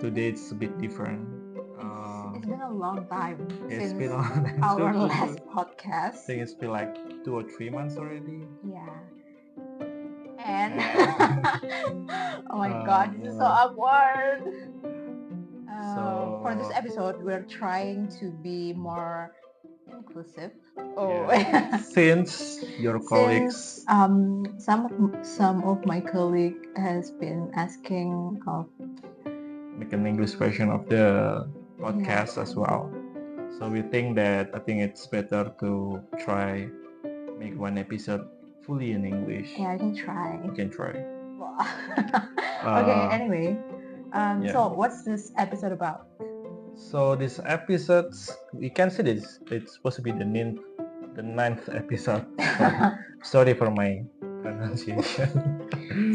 today it's a bit different. It's been a long time It's since been on our true. last I podcast. think it's been like 2 or 3 months already. Yeah. And And oh my god, this is so awkward. For this so episode, we're trying to be more inclusive. Oh, yeah, since your colleagues since some of my colleague has been asking of make an English version of the podcast as well. So we think that I think it's better to try make one episode fully in English. yeah, I can try. You can try. Okay. Anyway, yeah. so what's this episode about? So this episodes we can say this it's supposed to be the ninth episode. Sorry for my pronunciation.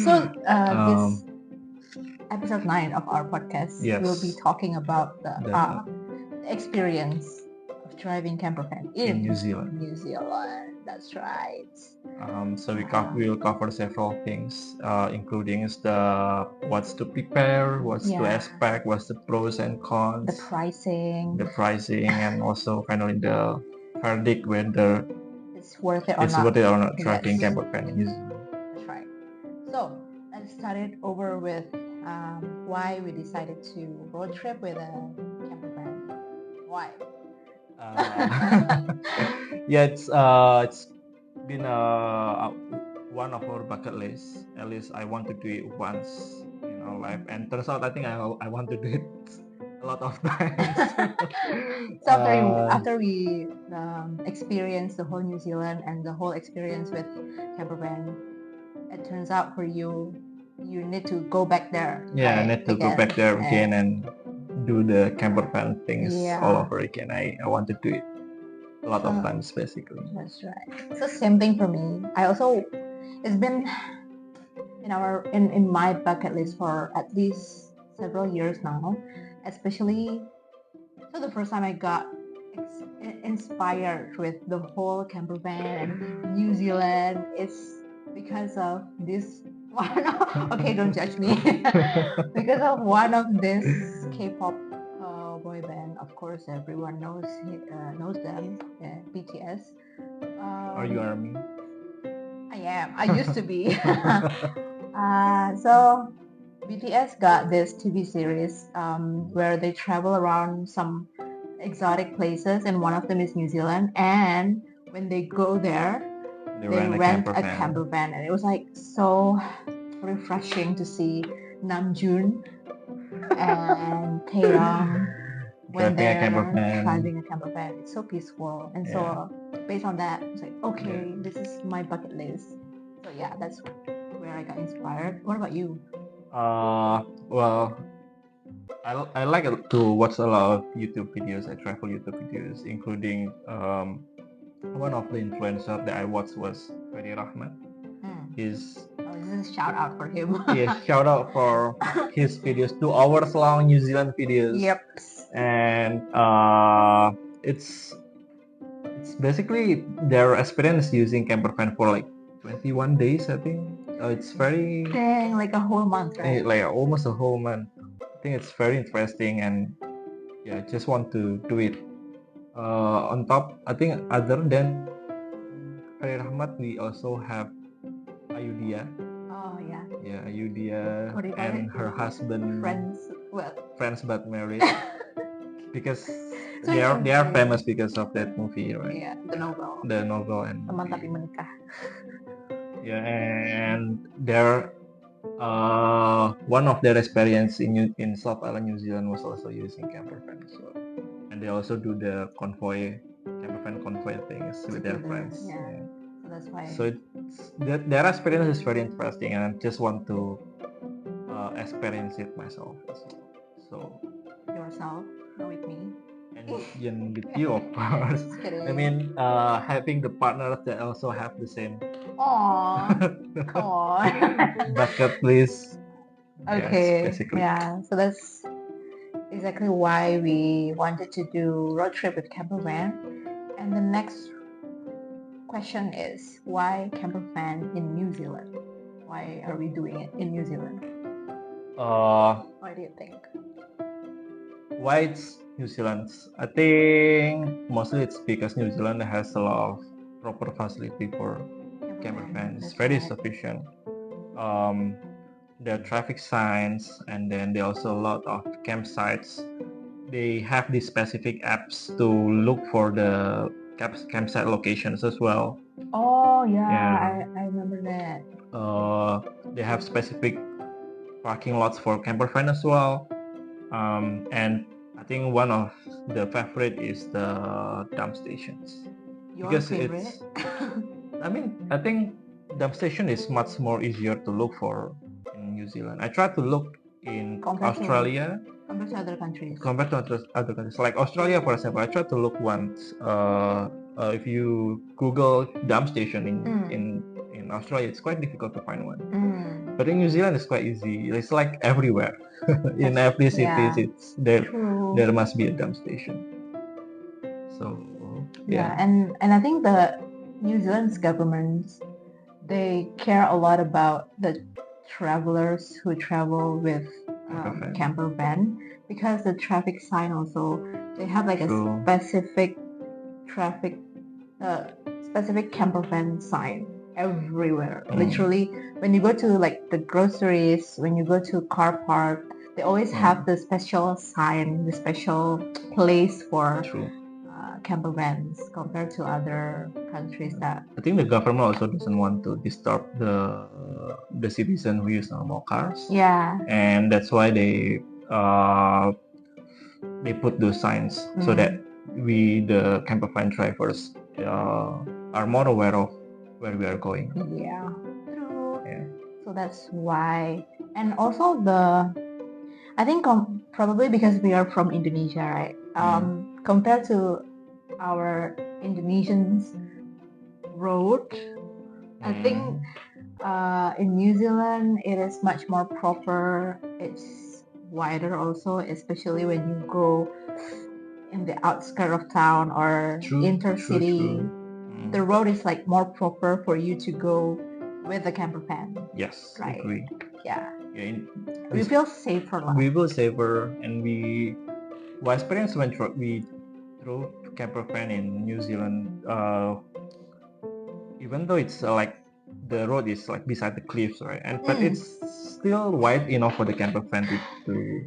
So this episode 9 of our podcast Yes. will be talking about the Definitely. experience of driving campervan in New Zealand. New Zealand. That's right. So we will cover several things, including the what's to prepare, what's to Yeah. expect, what's the pros and cons, The pricing, and also finally the verdict whether it's worth it or it's not. worth it or not driving Yes. campervan in New Zealand. That's right. So let's start it over with why we decided to road trip with a campervan. Why? Yeah, it's been one of our bucket lists. At least I want to do it once in our life, and turns out I think I want to do it a lot of times. So after we experience the whole New Zealand and the whole experience with campervan, it turns out for you need to go back there. Yeah, right? I need to go back there again and do the campervan things all over again. I want to do it a lot of times basically. That's right. So same thing for me. I also it's been in my bucket list for at least several years now, especially so the first time I got inspired with the whole campervan and New Zealand is because of this one. Okay, don't judge me. Because of one of this K-pop boy band. Of course, everyone knows them. BTS. Are you ARMY? I am. I used to be. So BTS got this TV series where they travel around some exotic places, and one of them is New Zealand. And when they go there, they rent a campervan, and it was like so refreshing to see Namjoon and Taeyong when they're driving a campervan. It's so peaceful, and so based on that, it's like okay, this is my bucket list. So yeah, that's where I got inspired. What about you? Well, I like to watch a lot of YouTube videos. I travel YouTube videos, including one of the influencers that I watched was Freddy Rahmat. This is a shout out for him. Yeah, shout out for his videos, 2 hours long New Zealand videos. Yep. And it's basically their experience using campervan for like 21 days, I think. It's very dang, like a whole month, right? Like almost a whole month. I think it's very interesting, and yeah, I just want to do it. On top, I think other than Freddy Rahmat, we also have Ayudhya. Oh yeah. Yeah, Ayudhya and her husband. Friends but married. Because so they are famous because of that movie, right? Yeah, the novel. The novel and Teman Tapi Menikah. Yeah, and they're one of their experience in South Island, New Zealand was also using campervan. So, and they also do the campervan convoy things with their friends. Yeah. So that's why. So their experience is very interesting, and I just want to experience it myself as well. So yourself, not with me. And with you, of course. I mean, having the partners that also have the same. Aww, come on. Bucket list. Okay. Yes, basically. Yeah. So that's exactly why we wanted to do road trip with campervan. And the next question is, why campervan in New Zealand? Why are we doing it in New Zealand? Why do you think? Why it's New Zealand? I think mostly it's because New Zealand has a lot of proper facility for campervan. It's That's very right. sufficient. There are traffic signs, and then there are also a lot of campsites. They have these specific apps to look for the campsite locations as well. Oh yeah, Yeah. I remember that. They have specific parking lots for campervan as well. And I think one of the favorite is the dump stations. Your Because favorite? I think dump station is much more easier to look for in New Zealand. I tried to look in Compared to Australia other countries. compared to other countries. Like Australia, for example, I tried to look once. If you Google dump station in Australia, it's quite difficult to find one. But in New Zealand, it's quite easy. It's like everywhere. In every city, it's there. True. There must be a dump station. So Yeah, and I think the New Zealand's government, they care a lot about the travelers who travel with campervan, because the traffic sign also, they have like True. a specific traffic specific campervan sign everywhere. Literally, when you go to like the groceries, when you go to car park, they always have the special sign, the special place for campervans compared to other countries that I think the government also doesn't want to disturb the citizen who use normal cars. Yeah. And that's why they put those signs so that we, the campervan drivers, are more aware of where we are going. Yeah. True. Yeah. So that's why. And also I think probably because we are from Indonesia, right? Compared to our Indonesians road, I think in New Zealand it is much more proper. It's wider also, especially when you go in the outskirts of town or intercity. The road is like more proper for you to go with the campervan. Yes, right? agree. Yeah. We feel safer. We feel safer, and my experience when we drove campervan in New Zealand, even though it's like the road is like beside the cliffs, right? But it's still wide enough for the campervan to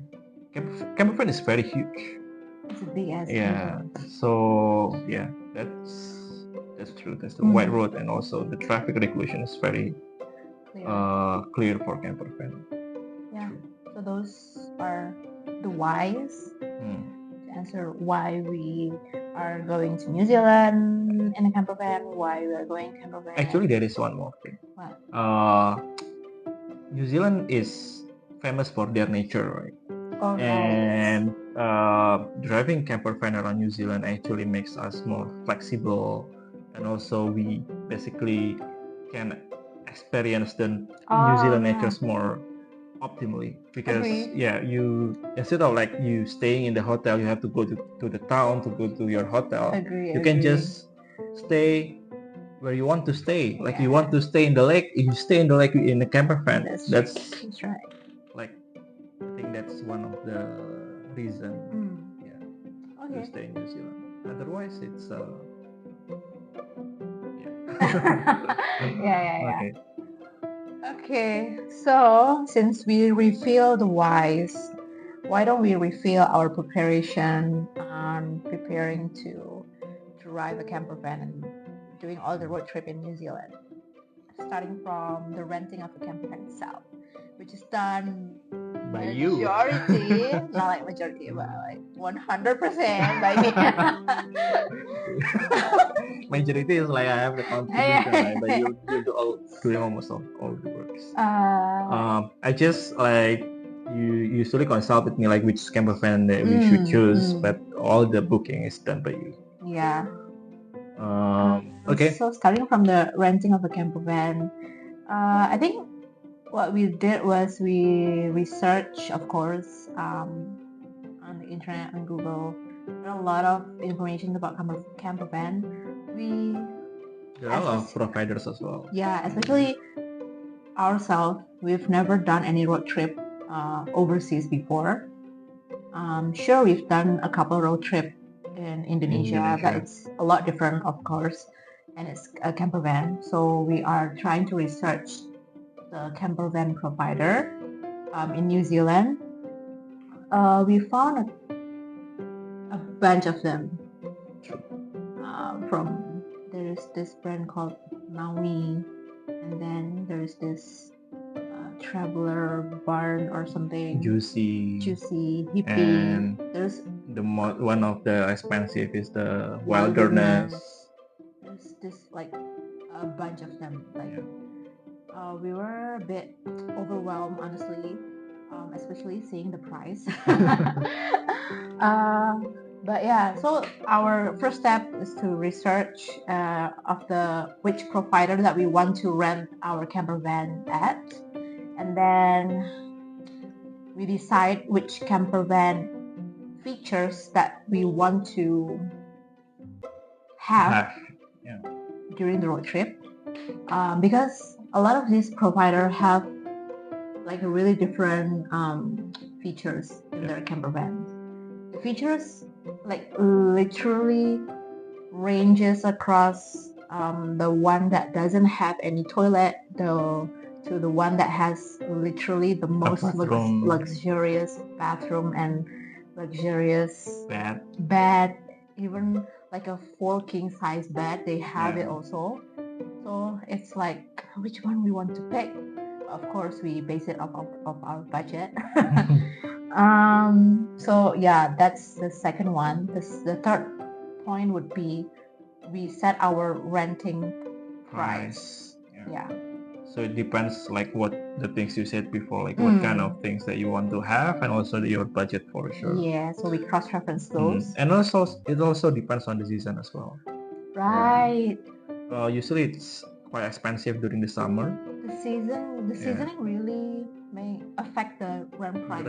campervan is very huge. It's a big ass. Yeah. So yeah, that's true. That's the wide road, and also the traffic regulation is very clear for campervan. Yeah. So those are the whys. To answer why we are going to New Zealand in a campervan, why we are going campervan. Actually, there is one more thing. What? New Zealand is famous for their nature, right? Oh, and driving campervan around New Zealand actually makes us more flexible, and also we basically can experience the New Zealand natures more optimally, because you, instead of like you staying in the hotel, you have to go to the town to go to your hotel. You can just stay where you want to stay. Like you want to stay in the lake, you stay in the lake in the campervan. That's right. Like I think that's one of the reasons to stay in New Zealand. Otherwise, it's yeah. Okay, so since we reveal the whys, why don't we reveal our preparation on preparing to drive a campervan and doing all the road trip in New Zealand? Starting from the renting of the campervan itself, which is done by you. Majority, not like majority, but like 100% by me. Majority is like I have the contribution, right? But you do doing almost all the works. I just like you usually consult with me like which campervan that we should choose, but all the booking is done by you. Yeah. Okay. So starting from the renting of a campervan, I think what we did was we researched, of course, on the internet, on Google, a lot of information about campervan. There are a lot of providers as well. Yeah, especially ourselves, we've never done any road trip overseas before. Sure, we've done a couple road trip in Indonesia, but Indonesia. it's a lot different, of course, and it's a camper van. So we are trying to research the camper van provider in New Zealand. We found a bunch of them. There's this brand called Maui, and then there's this Traveler Barn or something. Juicy, Hippie. and There's one of the expensive is the Wilderness. There's this like a bunch of them. We were a bit overwhelmed, honestly, especially seeing the price. But yeah, so our first step is to research of which provider that we want to rent our camper van at, and then we decide which camper van features that we want to have during the road trip, because a lot of these providers have like really different features in their camper vans. The features like literally ranges across the one that doesn't have any toilet to the one that has literally the most luxurious bathroom and luxurious bed, even like a 4 king size bed they have it also. So it's like which one we want to pick. Of course we base it off of our budget. So yeah, that's the second one. The third point would be we set our renting price. Yeah. So it depends like what the things you said before, like what kind of things that you want to have, and also your budget for sure. Yeah, so we cross-reference those. And also it also depends on the season as well. Right. Usually it's quite expensive during the summer. The seasoning really may affect the rent price.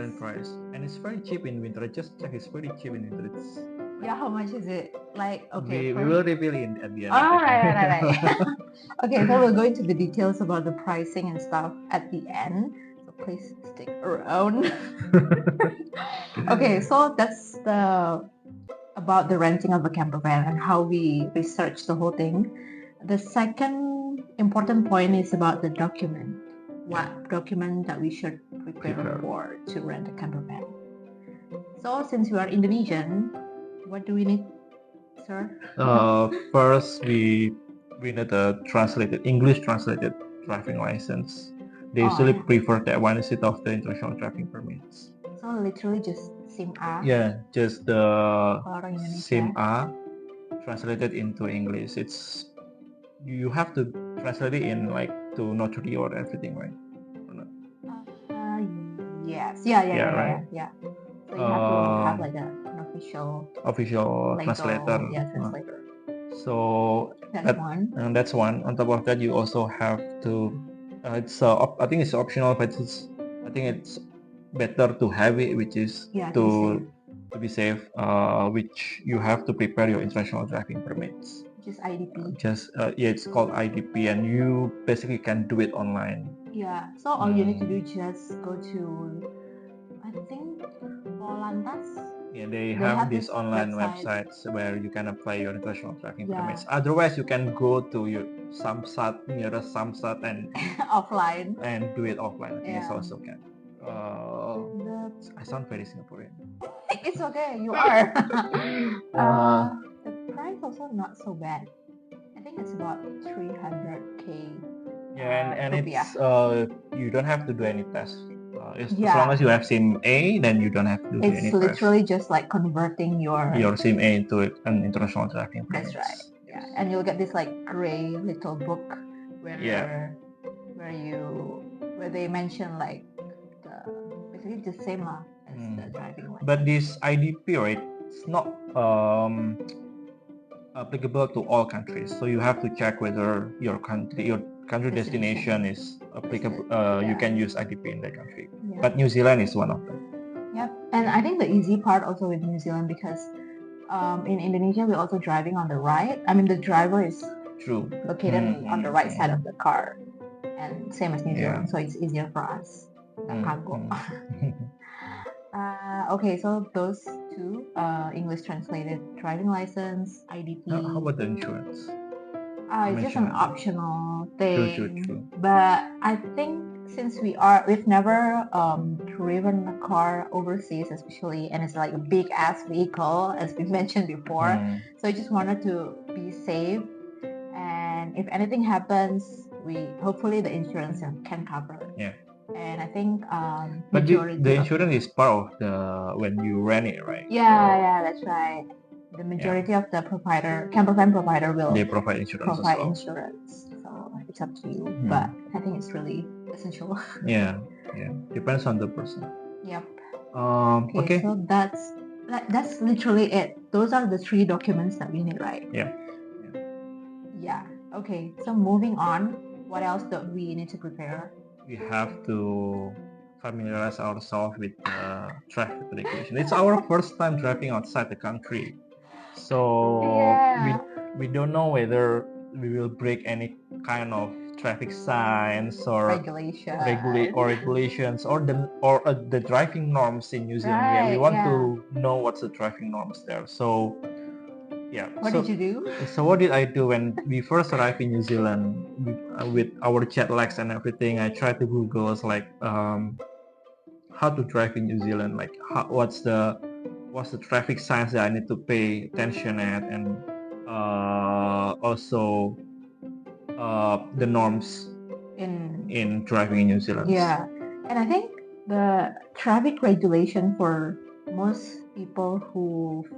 And it's very cheap in winter. I just checked, it's very cheap in winter. How much is it? Like, okay. We will reveal it at the end. Right. Okay, so we'll go into the details about the pricing and stuff at the end. So please stick around. Okay, so that's about the renting of a camper van and how we research the whole thing. The second important point is about the document. What document that we should prepare for to rent a camper van. So since you are Indonesian, what do we need, sir? First we need a English translated driving license. They usually prefer that one instead of the international driving permits. So literally just SIM A? Yeah, just the SIM A translated into English. You have to translate it in like to notary or everything, right? Yes. Yeah. So you have to have like an official translator. Yeah, translator. So that's one. On top of that, you also have to. I think it's optional, but I think it's better to have it, which is to be safe. Which you have to prepare your international driving permits. Just IDP. It's called IDP, and you basically can do it online. Yeah. So all you need to do is just go to, I think, Polantas. Yeah, they have these online websites where you can apply your international tracking permits. Otherwise, you can go to your Samsat, nearest Samsat, and offline and do it offline. I think it's also can. I sound very Singaporean. It's okay, you are. The price also not so bad. I think it's about 300k. Yeah, and it's you don't have to do any tests. As long as you have SIM A, then you don't have to do any tests. It's literally just like converting your SIM A into an international tracking permit. That's right. Yeah, and you'll get this like gray little book where they mention like basically the same as the driving one. But this IDP, right? It's not applicable to all countries. So you have to check whether your country destination is applicable. You can use IDP in that country. Yeah. But New Zealand is one of them. Yep. And I think the easy part also with New Zealand, because in Indonesia we're also driving on the right. I mean the driver is located on the right side of the car, and same as New Zealand, so it's easier for us. Okay, so those two, English translated driving license, IDP. How about the insurance? It's just an mention that. optional True. thing. But I think since we've never driven a car overseas, especially, and it's like a big ass vehicle, as we mentioned before. So I just wanted to be safe, and if anything happens, hopefully the insurance can cover. Yeah. And I think But the majority of insurance is part of the when you rent it, right? yeah, that's right. The majority of the campervan provider will They provide insurance provide as well. insurance. So it's up to you. But I think it's really essential. Yeah. Depends on the person. Yep. Okay. So that's literally it. Those are the 3 documents that we need, right? Yeah. Okay. So moving on, what else do we need to prepare? We have to familiarize ourselves with the traffic regulation. It's our first time driving outside the country, so we don't know whether we will break any kind of traffic signs or regulations or the driving norms in New Zealand. Right, we want to know what's the driving norms there. So what did you do? So what did I do when we first arrived in New Zealand with our jet lags and everything? I tried to Google like how to drive in New Zealand, like what's the traffic signs that I need to pay attention at, and also the norms in driving in New Zealand. Yeah, and I think the traffic regulation for most people who've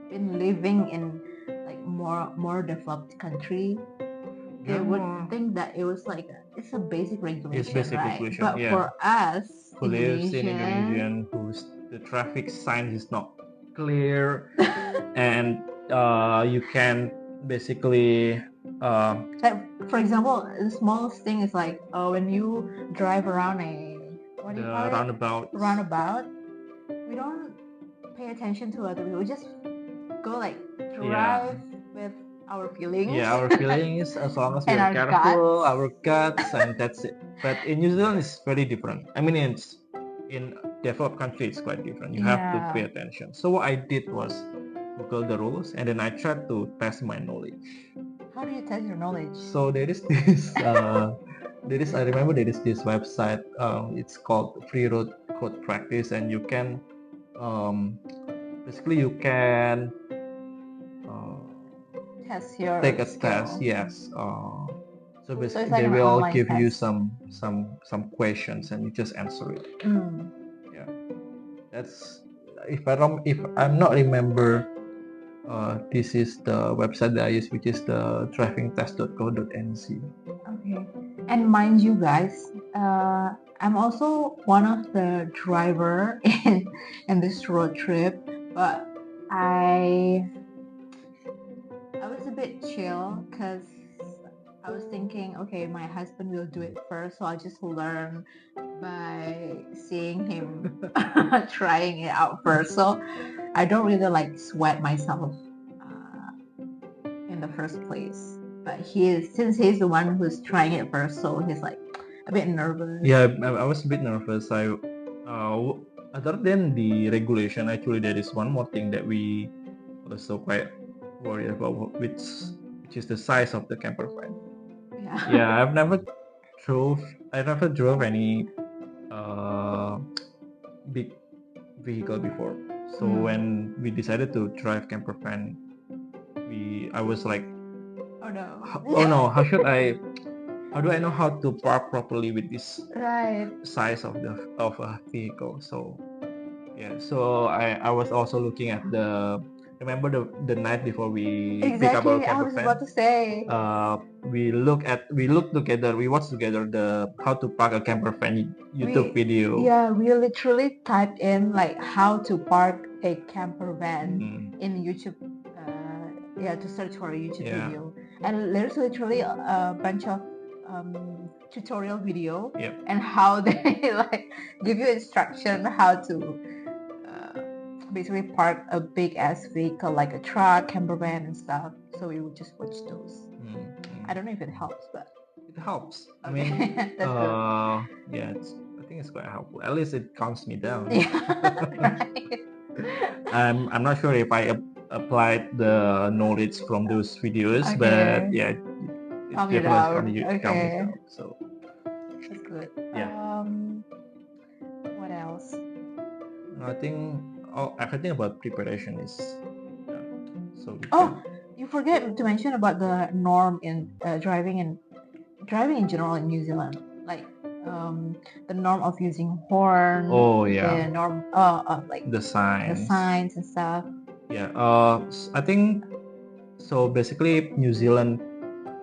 been living in like more developed country, they would think that it was like it's a basic regulation, It's basic right? regulation, But for us, who lives in Indonesian, whose the traffic sign is not clear, and you can basically like for example, the smallest thing is like when you drive around roundabout, we don't pay attention to other people. We just go like drive with our feelings. Yeah, our feelings, as long as we are careful, our guts, and that's it. But in New Zealand, it's very different. I mean, in developed country, it's quite different. You have to pay attention. So what I did was Google the rules, and then I tried to test my knowledge. How do you test your knowledge? So there is this. I remember there is this website. It's called Free Road Code Practice, and you can basically you can take a test. Yes. So basically, they will give you some questions, and you just answer it. Yeah, that's if I'm not remember. This is the website that I use, which is the drivingtest.co.nz. Okay, and mind you, guys, I'm also one of the driver in this road trip, but I was a bit chill because I was thinking, okay, my husband will do it first, so I'll just learn by seeing him trying it out first. So I don't really like sweat myself in the first place. But since he's the one who's trying it first, so he's like a bit nervous. Yeah, I was a bit nervous. Other than the regulation, actually there is one more thing that we also quite worried about, which is the size of the campervan. Yeah, I've never drove any big vehicle before. So when we decided to drive campervan, I was like, oh no, how do I know how to park properly with this size of a vehicle? So yeah, so I was also looking at remember the night before we pick up our campervan. I was about to say. We looked together. We watched together the how to park a campervan YouTube video. Yeah, we literally typed in like how to park a campervan in YouTube. To search for a YouTube video, and there's literally a bunch of tutorial video and how they like give you instruction how to basically park a big ass vehicle like a truck, campervan and stuff. So we would just watch those. I don't know if it helps, but it helps. Okay. I mean, That's good. Yeah, I think it's quite helpful. At least it calms me down. Yeah, right. I'm not sure if I applied the knowledge from those videos, but Okay. yeah, it Calm you definitely down. calm me Okay. down. So That's good. yeah, What else? I think everything about preparation is done. So we Oh, can. you forget to mention about the norm in driving in general in New Zealand. Like the norm of using horn, Oh the yeah, norm like the the signs. signs and stuff. Yeah. I think so. Basically, New Zealand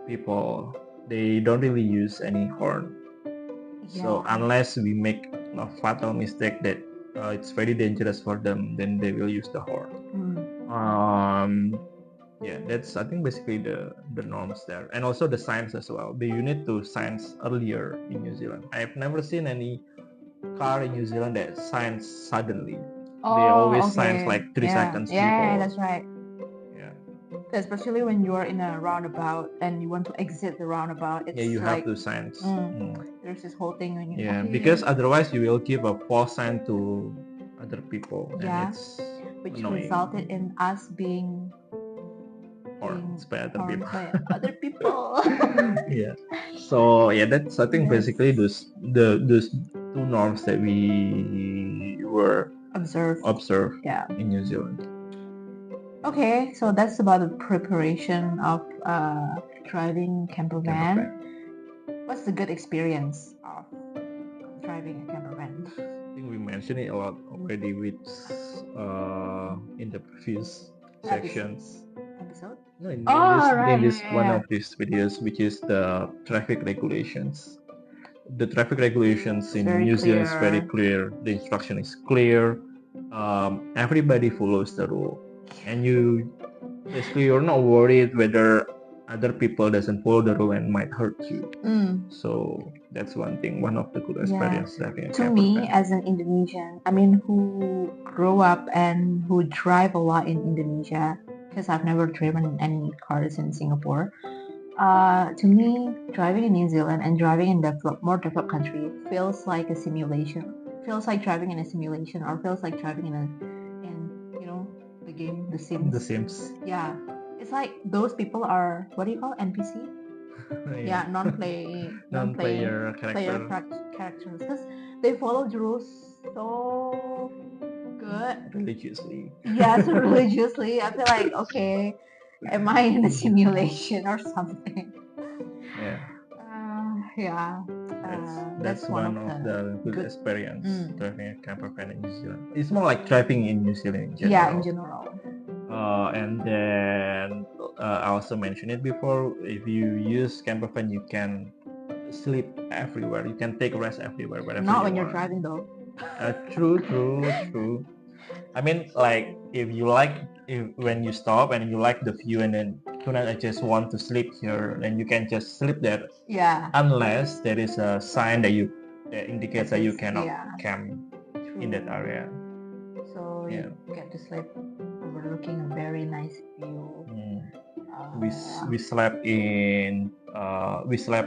people, they don't really use any horn. So Yeah. unless we make a fatal mistake that it's very dangerous for them, then they will use the horn. Yeah, that's I think basically the norms there, and also the signs as well. You need to signs earlier in New Zealand. I've never seen any car in New Zealand that signs suddenly. They always signs like 3 seconds Yeah, before. that's right. Yeah. Especially when you are in a roundabout and you want to exit the roundabout, it's Yeah, you like have to signs. there's this whole thing when you Yeah, because otherwise you will give a false sign to other people, and yeah, it's which annoying. resulted in us being Horns by other harmed people. by other people. Yeah. So yeah, that's I think Yes. basically those two norms that we were observe Yeah. in New Zealand. Okay, so that's about the preparation of driving campervan. What's the good experience of driving a campervan? I think we mentioned it a lot already with in the previous sections. Episode? No, in Right, this yeah, one yeah. of these videos, which is the traffic regulations. The traffic regulations in very New Zealand is very clear. clear. The instruction is clear. Everybody follows the rule, and basically you're not worried whether other people doesn't follow the rule and might hurt you. So that's one thing, one of the good experiences having a To camper me, van. as an Indonesian, who grew up and who drive a lot in Indonesia, because I've never driven any cars in Singapore. To me, driving in New Zealand and driving in more developed country feels like a simulation. Feels like driving in a simulation, or feels like driving in the game, The Sims. The Sims. Yeah, it's like those people are, what do you call, NPC? Yeah, non-player characters, because they follow the rules so good religiously. Yeah, so religiously. I feel like, okay, am I in a simulation or something? Yeah. Yeah. That's one of the good experience driving a camper van in New Zealand. It's more like driving in New Zealand in general. Yeah, in general. And then I also mentioned it before. If you use camper van, you can sleep everywhere. You can take rest everywhere, wherever Not you when you're want. driving though. True. I mean, like if when you stop and you like the view, and then tonight I just want to sleep here, then you can just sleep there. Yeah. Unless there is a sign that indicates that you cannot camp in that area. So you get to sleep overlooking a very nice view. We slept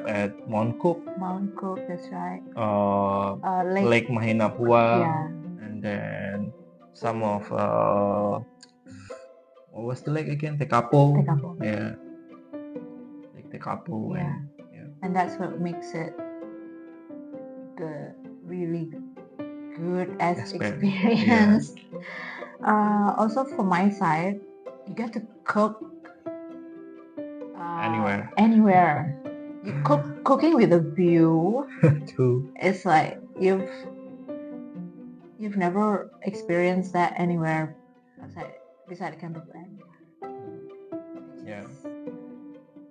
at Mount Cook. Mount Cook, that's right. Lake Mahinapua. Yeah. And then some of what was the lake again? Tekapo. Yeah. Lake Tekapo. Yeah. And that's what makes it the really good experience. Also, from my side, you get to cook anywhere. You cooking with a view. True. It's like you've never experienced that anywhere beside a campervan. Yeah.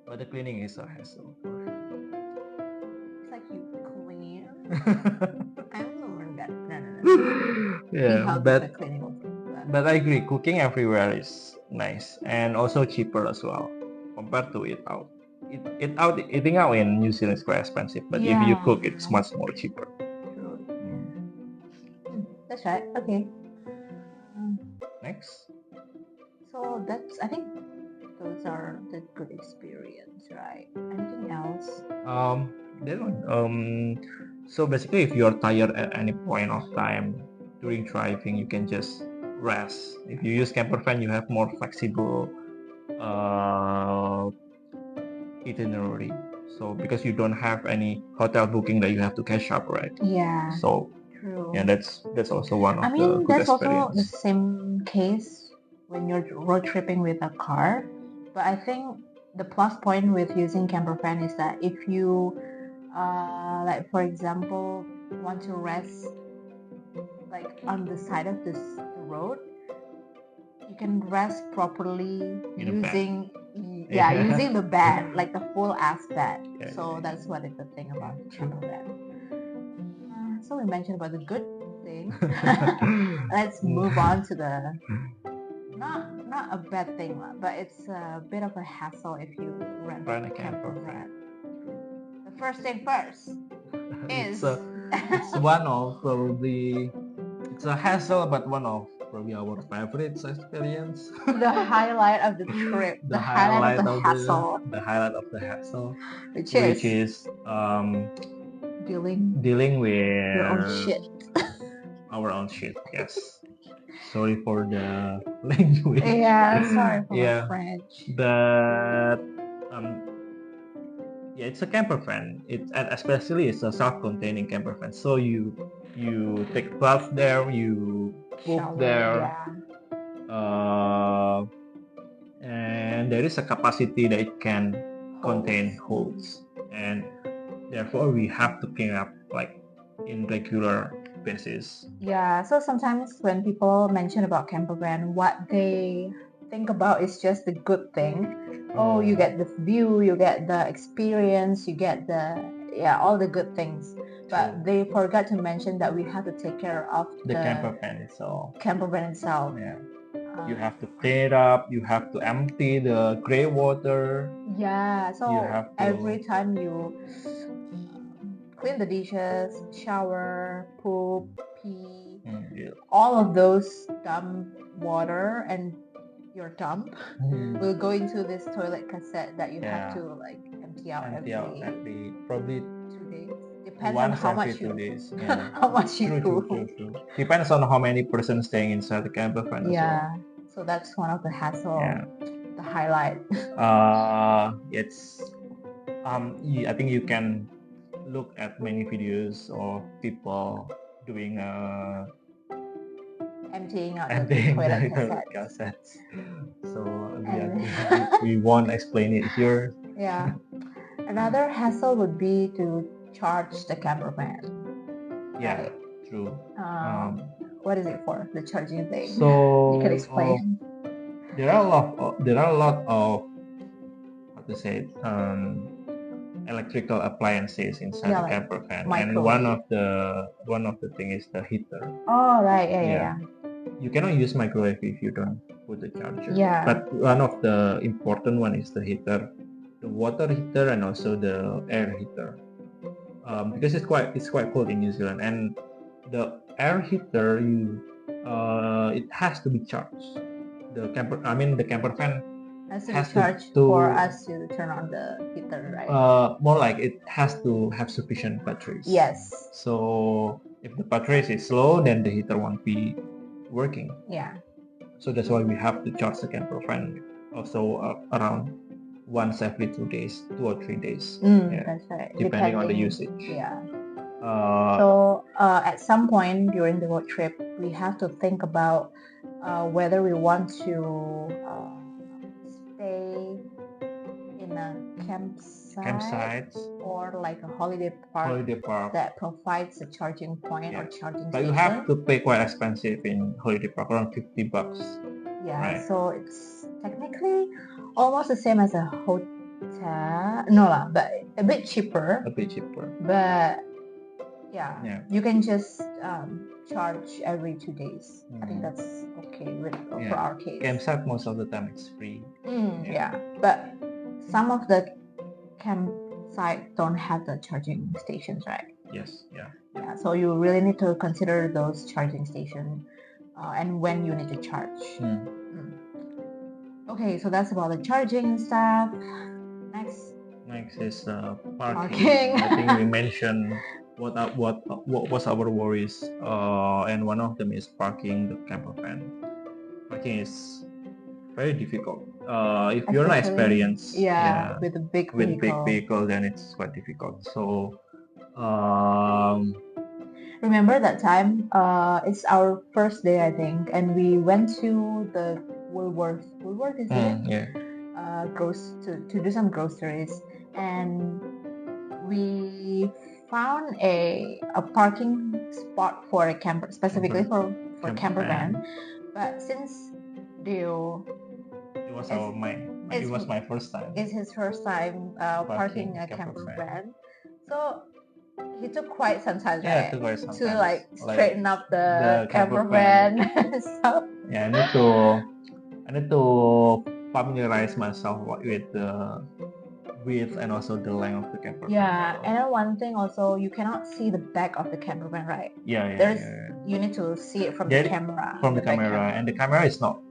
But the cleaning is a hassle. It's like you clean. I don't know that. No. Yeah, but I agree. Cooking everywhere is nice and also cheaper as well compared to eat out. Eating out in New Zealand is quite expensive, but if you cook, it's much more cheaper. That's right. Okay. Next. So I think those are the good experience, right? Anything else? That one. So basically, if you're tired at any point of time during driving, you can just rest. If you use Campervan, you have more flexible uh, itinerary. So because you don't have any hotel booking that you have to catch up, right? Yeah. So True. yeah, that's also one of I the mean, good that's also the experience. same case when you're road tripping with a car. But I think the plus point with using Campervan is that if you, like for example, want to rest like on the side of the road, you can rest properly In a bed. using Yeah. using the bed, like the full ass bed. Yeah, So yeah. that's what is the thing about Yeah, true. Campervan. So we mentioned about the good thing. Let's move on to the not a bad thing, but it's a bit of a hassle if you rent a campervan. The first thing first is it's one of probably it's a hassle, but one of probably our favorite experience. the highlight of the trip, the highlight of the hassle, the highlight of the hassle, which is dealing with your own shit. our own shit. Yes. Sorry for the language. Yeah, sorry for Yeah. my French. But yeah, it's a camper van. And especially it's a self-containing camper van. So you take bath there, you poop Shower, there, yeah. And there is a capacity that it can contain holes, and therefore we have to clean up like in regular basis. Yeah, so sometimes when people mention about campervan, what they think about is just the good thing. Oh, you get the view, you get the experience, you get the all the good things. But they forgot to mention that we have to take care of the campervan itself. Campervan itself. Yeah. You have to clean it up, you have to empty the gray water. Yeah, so You have to- every time you clean the dishes, shower, poop, pee, all of those dump water and your dump will go into this toilet cassette that you have to like empty out every probably 2 days. Depends on how much you Yeah. how much you poop. True. Depends on how many persons staying inside the campervan. Yeah. So that's one of the hassle. Yeah. The highlight. It's I think you can look at many videos of people doing emptying out the toilet cassettes. So we won't explain it here. Yeah. Another hassle would be to charge the campervan. Yeah, right? True. What is it for? The charging thing. So you can explain. There are a lot of how to say it, electrical appliances inside the campervan, and one of the thing is the heater. Oh right, yeah. You cannot use microwave if you don't put the charger. Yeah. But one of the important one is the heater, the water heater, and also the air heater. Because it's quite cold in New Zealand, and the air heater it has to be charged. The campervan has to be charged for us to turn on the heater, right? More like it has to have sufficient batteries. Yes. So if the batteries is low, then the heater won't be working. Yeah. So that's why we have to charge the campervan also around once every 2 days, 2 or 3 days. That's right. Depending on the usage. Yeah. So at some point during the road trip, we have to think about whether we want to stay in a campsite or like a holiday park that provides a charging point or charging but station. You have to pay quite expensive in holiday park, around $50. Yeah, right? So it's technically almost the same as a hotel. No lah, but a bit cheaper. But yeah. You can just charge every 2 days. I think that's okay for our case. Campsite most of the time it's free. Yeah, but some of the campsites don't have the charging stations, right? Yes. Yeah. So you really need to consider those charging stations and when you need to charge. Okay, so that's about the charging stuff. Next is parking. I think we mentioned what was our worries, and one of them is parking the camper van. Parking is very difficult. If you're not Especially, experienced, yeah, with a big with big vehicle. vehicle, then it's quite difficult. So, um, Remember that time? It's our first day, I think, and we went to the Woolworth. Woolworth, is it? yeah, To do some groceries, and we found a parking spot for a camper, specifically for camper van. But since Deo it was is my first time. is his first time parking a camper van, so he took quite some time, Yeah, right? took quite some To time. like straighten up the camper van. van and stuff. Yeah, I need to familiarize myself with the width and also the length of the camper van. Yeah, and then one thing also, you cannot see the back of the camper van, right? Yeah, You need to see it from the camera. From the camera, and the camera is not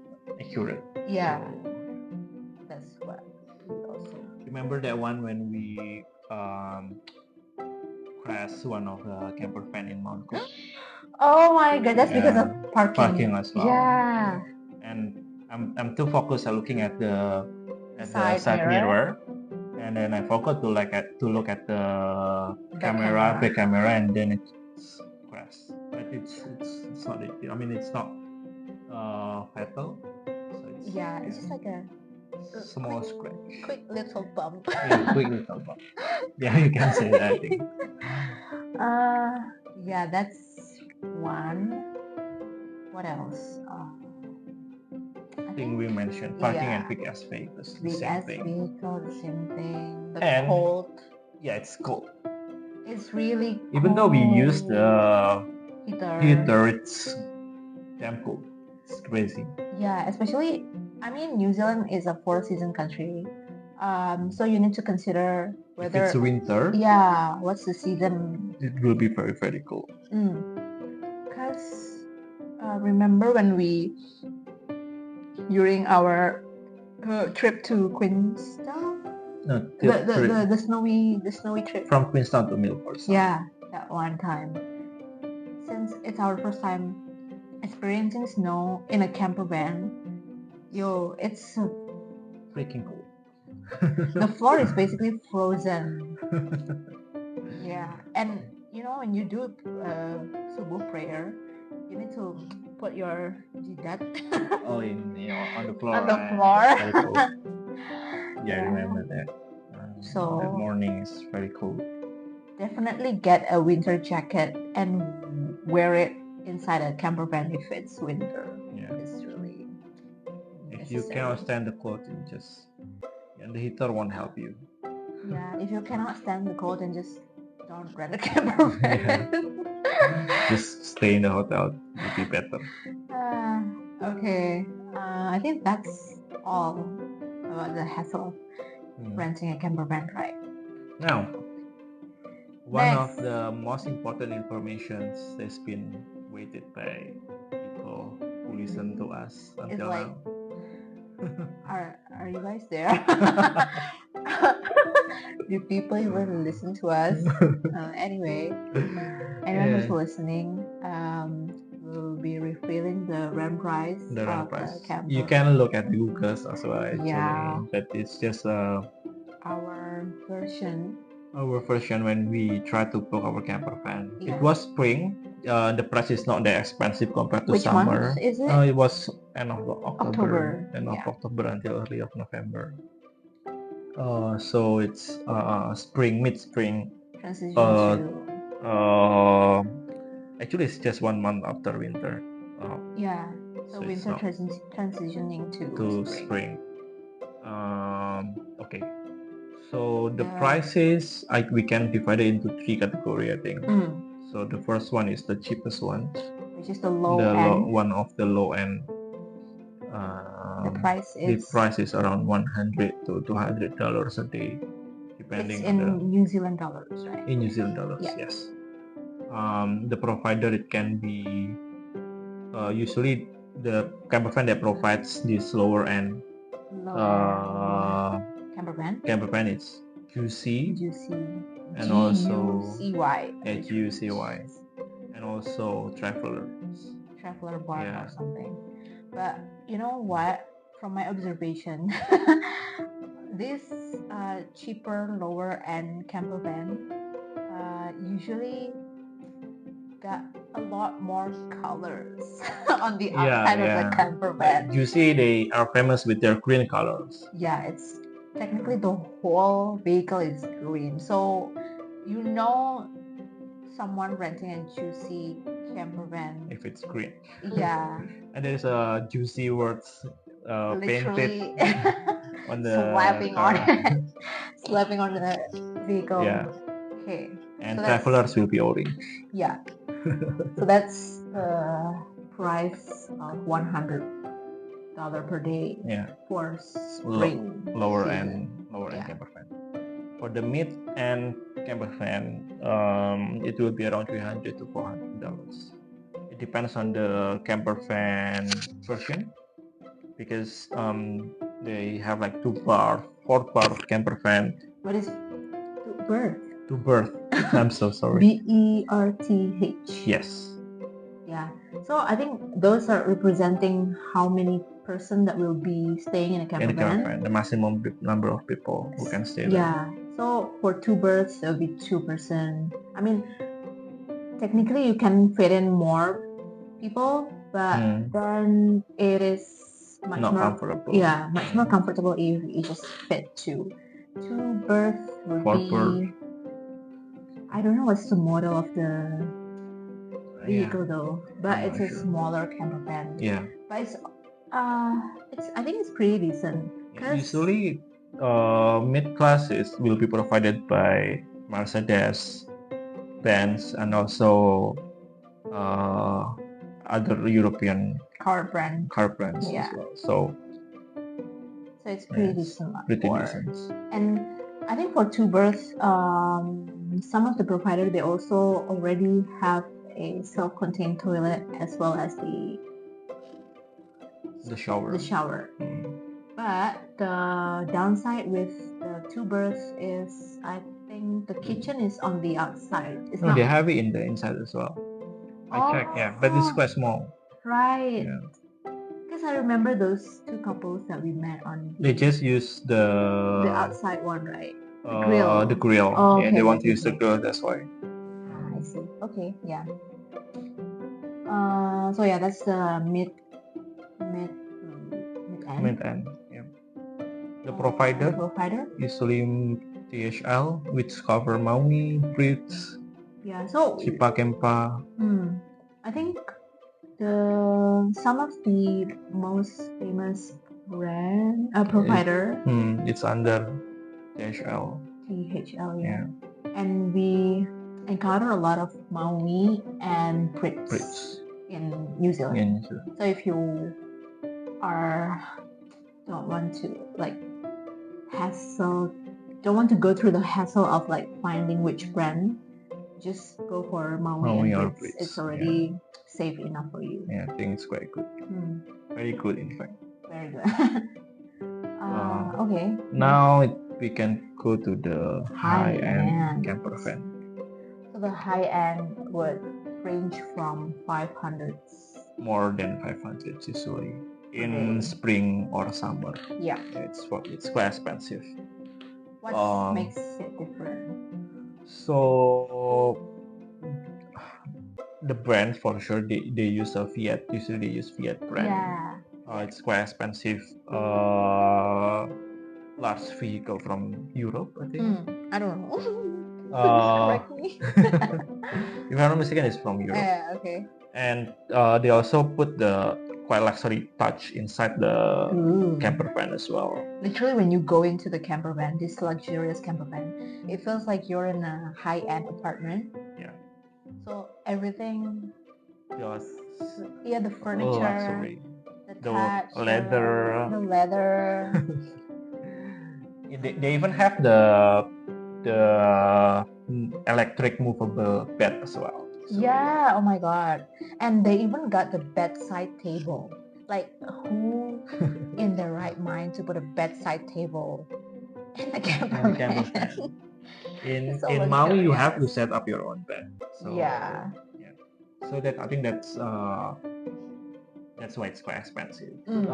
accurate. Yeah, that's what we also. Remember that one when we crashed one of the camper van in Mount Cook? Oh my god, that's because of parking. Parking as well. Yeah. And I'm too focused on looking at the Side mirror. and then I forgot to look at the camera, back camera, and then it's crashed. But it's not. I mean, it's not fatal. So it's just like a small scratch. Quick little bump. Yeah, quick little bump. Yeah, you can say that, I think. Yeah, that's one. What else? I think we mentioned parking and big ass vehicles. Big ass vehicle, the same thing. The and cold. Yeah, it's cold. It's really cold. Even though we use the heater, it's damn cold. It's crazy. Yeah, especially, I mean, New Zealand is a four-season country. So you need to consider whether if it's winter. Yeah, what's the season? It will be very, very cold. Because remember when during our trip to Queenstown? No, the snowy trip from Queenstown to Milford. Yeah, that one time. Since it's our first time experiencing snow in a camper van, it's freaking cold. The floor is basically frozen. Yeah, and when you do subuh prayer, you need to put your jidat on the floor. On the floor. Yeah, I remember that. So that morning is very cold. Definitely get a winter jacket and wear it inside a camper van if it's winter. Yeah, it's really. If you cannot stand the cold, and the heater won't help you. Yeah, if you cannot stand the cold, then just don't rent a camper van. Just stay in the hotel. It'll be better. Okay. I think that's all about the hassle of renting a camper van, right? Now, one of the most important informations that's been waited by people who listen to us until now. Are you guys there? Do people even listen to us? Anyway, anyone who's listening, we'll be revealing the RAM price of the camper. You can look at Google's as well. Yeah. But it's just our version. Our version when we try to book our camper van. Yeah. It was spring. The price is not that expensive compared to Which summer. Month is it? It was end of October. End of October until early of November. So it's mid-spring. Transition to. Actually, it's just 1 month after winter. Yeah. So winter transitioning to spring. Okay. So the prices, we can divide it into 3 categories, I think. So the first one is the cheapest one, which is the low end. One of the low end. The price is around $100 to $200 a day, depending. It's in New Zealand dollars, right? In New Zealand dollars, yes. The provider, it can be usually the camper van that provides this lower end. Camper van. Camper van is Juicy, and also GUCY. GUCY, and also Traveler Bar or something. But you know what? From my observation, this cheaper, lower end campervan usually got a lot more colors on the outside of the campervan. Like, you see, they are famous with their green colors. Yeah, it's technically the whole vehicle is green, so you know someone renting a juicy campervan if it's green. Yeah. And there's a juicy words Literally painted on the slapping car. on it, slapping on the vehicle. Yeah. Okay. And So Travelers will be orange. Yeah. So that's the price of $100 per day. Yeah. For spring lower season. end campervan. For the mid end campervan, it will be around $300 to $400. It depends on the campervan version, because they have like 4-bar campervan. What is berth? To birth. I'm so sorry. BERTH. Yes. Yeah. So I think those are representing how many person that will be staying in a campervan. The maximum number of people who can stay there. Yeah. So for 2 berths, there will be 2 person. I mean, technically you can fit in more people, but then it is much not more comfortable. Yeah, much more comfortable if you just fit 2. 2 berths would be. I don't know what's the model of the vehicle though, but it's a smaller campervan. Yeah. But it's I think it's pretty decent. Usually, mid classes will be provided by Mercedes, Benz, and also other European car brands as well. So it's pretty decent. Pretty decent. And I think for 2 berths, some of the providers, they also already have a self-contained toilet as well as the shower. But the downside with the 2 berths is, I think the kitchen is on the outside. They have it in the inside as well. I checked, but it's quite small. Right. Because I remember those 2 couples that we met on. They just use the outside one, right? The grill. The grill. Oh, okay, they want to use the grill. That's why. I see. Okay. Yeah. So yeah, that's the mid end. Yeah. The provider usually THL, which cover Maui, Brits, Chipa Kempa. I think some of the most famous brand provider. It's under THL. Yeah. And we encounter a lot of Maui and Brits in New Zealand. So if you don't want to don't want to go through the hassle of finding which brand, just go for Maui and Brits. It's already safe enough for you. Yeah, I think it's quite good. Very good, in fact. Very good. Okay. Now we can go to the high-end campervan. So the high-end would range from 500. More than 500 usually in spring or summer. Yeah. It's quite expensive. What makes it different? So the brand, for sure, they use a Fiat. Usually they use Fiat brand. Yeah. It's quite expensive. Large vehicle from Europe, I think. I don't know. Correct me. If I'm not mistaken, it's from Europe. Yeah, okay. And they also put the quite luxury touch inside the campervan as well. Literally, when you go into the campervan, this luxurious campervan, it feels like you're in a high-end apartment. Yeah. So everything. Just. Yeah, the furniture. Luxury. The touch, leather. The leather. They even have the electric movable bed as well. So yeah, oh my god. And they even got the bedside table. Like, who in their right mind to put a bedside table in the campervan? In So in Maui, you have to luxurious. set up your own bed. So Yeah. yeah. So that I think that's why it's quite expensive. Mm.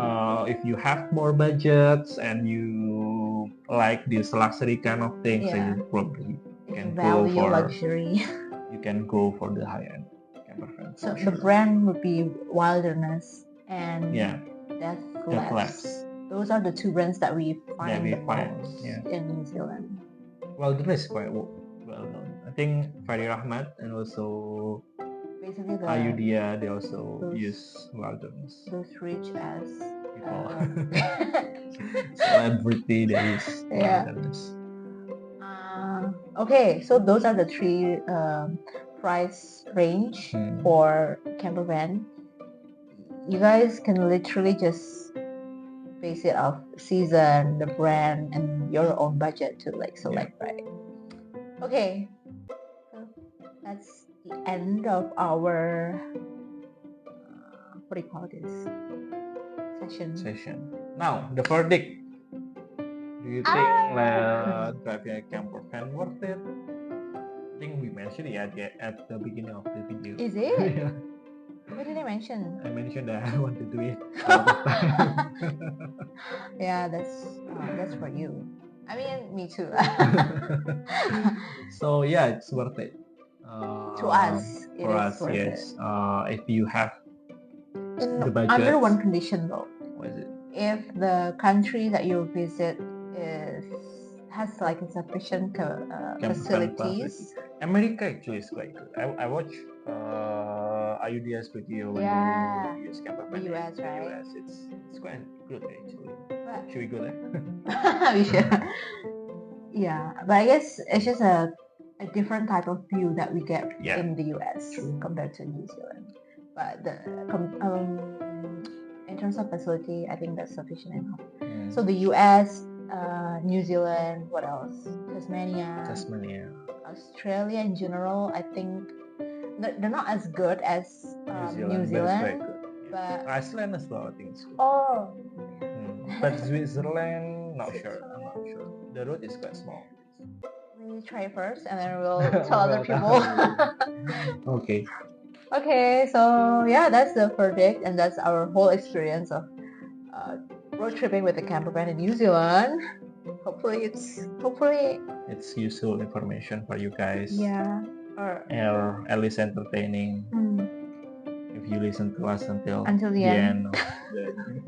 If you have more budgets and you like this luxury kind of things, then Yeah. you probably It's can go value for luxury. you can go for the high end camper van So for the sure. brand would be Wilderness and Yeah, Death Death Labs. Labs. Those are the two brands that we find we the find, most yeah. in New Zealand. Wilderness is quite well known. I think Fari Rahmat and also Basically, Ayudhya, they also those- use Wilderness. those rich as People, celebrity, they use yeah. Wilderness. Okay, so those are the three price range for camper van. You guys can literally just base it off season, the brand, and your own budget to like select, right? Okay, so that's the end of our what do you call this session? Now the verdict. Do you think driving a camper van worth it? I think we mentioned it at the beginning of the video. Is it? Yeah. What did I mention? I mentioned that I want to do it a lot of time. Yeah, that's for you. I mean, me too. So yeah, it's worth it. To us, it for is us, worth yes. If you have the budget. Under one condition though. What is it? If the country that you visit has like a sufficient facilities. America actually is quite good. I watched Ayudhya's video when you use campervan in US, right? US. It's quite good actually. But should we go there? we should. Yeah, but I guess it's just a different type of view that we get in the US compared to New Zealand. But in terms of facility, I think that's sufficient enough. So the US, New Zealand, what else? Tasmania, Australia in general, I think they're not as good as New Zealand, but Iceland as well, I think it's good. Oh. But Switzerland, not sure. I'm not sure. The road is quite small. We try first, and then we'll tell other people. Okay. Okay, so yeah, that's the verdict, and that's our whole experience of road tripping with a campervan in New Zealand. Hopefully it's useful information for you guys. Yeah. Or at least entertaining. If you listen to us until the end.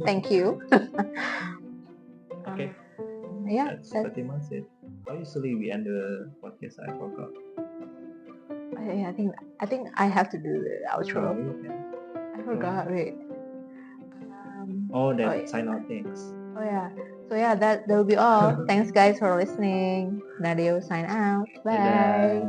Thank you. Okay. Yeah, that's pretty much it. How usually we end the podcast? I forgot. I think I have to do the outro. I forgot. Wait. Sign out things. Oh yeah. So yeah, that will be all. Thanks guys for listening. Nadheo sign out. Bye.